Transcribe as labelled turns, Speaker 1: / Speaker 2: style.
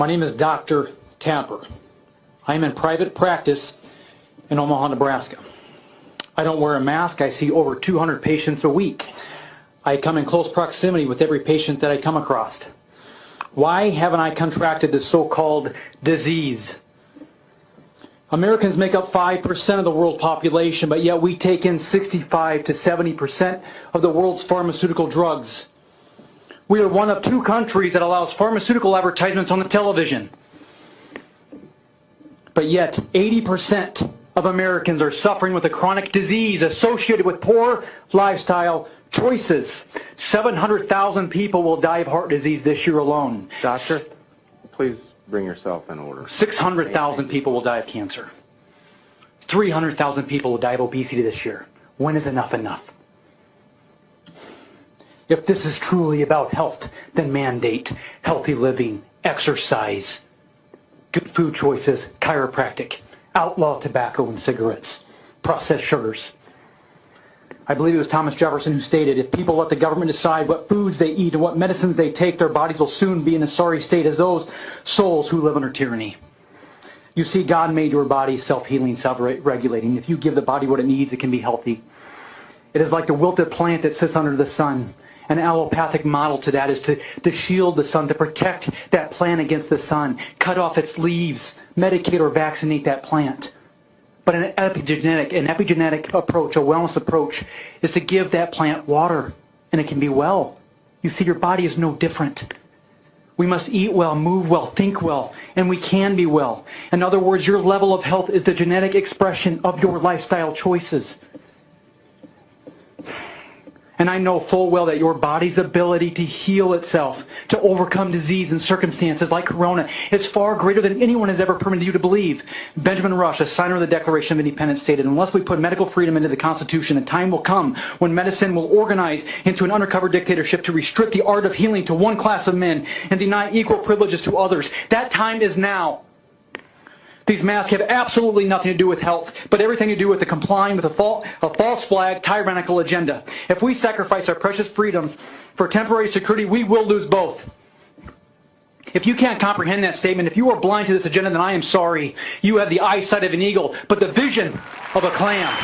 Speaker 1: My name is Dr. Tapper. I am in private practice in Omaha, Nebraska. I don't wear a mask. I see over 200 patients a week. I come in close proximity with every patient that I come across. Why haven't I contracted this so-called disease? Americans make up 5% of the world population, but yet we take in 65 to 70% of the world's pharmaceutical drugs. We are one of 2 countries that allows pharmaceutical advertisements on the television. But yet 80% of Americans are suffering with a chronic disease associated with poor lifestyle choices. 700,000 people will die of heart disease this year alone.
Speaker 2: Doctor, please bring yourself in order.
Speaker 1: 600,000 people will die of cancer. 300,000 people will die of obesity this year. When is enough enough? If this is truly about health, then mandate healthy living, exercise, good food choices, chiropractic, outlaw tobacco and cigarettes, processed sugars. I believe it was Thomas Jefferson who stated, if people let the government decide what foods they eat and what medicines they take, their bodies will soon be in a sorry state as those souls who live under tyranny. You see, God made your body self-healing, self-regulating. If you give the body what it needs, it can be healthy. It is like the wilted plant that sits under the sun. An allopathic model to that is to shield the sun, to protect that plant against the sun, cut off its leaves, medicate or vaccinate that plant. But an epigenetic approach, a wellness approach, is to give that plant water, and it can be well. You see, your body is no different. We must eat well, move well, think well, and we can be well. In other words, your level of health is the genetic expression of your lifestyle choices. And I know full well that your body's ability to heal itself, to overcome disease and circumstances like corona, is far greater than anyone has ever permitted you to believe. Benjamin Rush, a signer of the Declaration of Independence, stated, unless we put medical freedom into the Constitution, a time will come when medicine will organize into an undercover dictatorship to restrict the art of healing to one class of men and deny equal privileges to others. That time is now. These masks have absolutely nothing to do with health, but everything to do with the complying with a false flag, tyrannical agenda. If we sacrifice our precious freedoms for temporary security, we will lose both. If you can't comprehend that statement, if you are blind to this agenda, then I am sorry. You have the eyesight of an eagle, but the vision of a clam.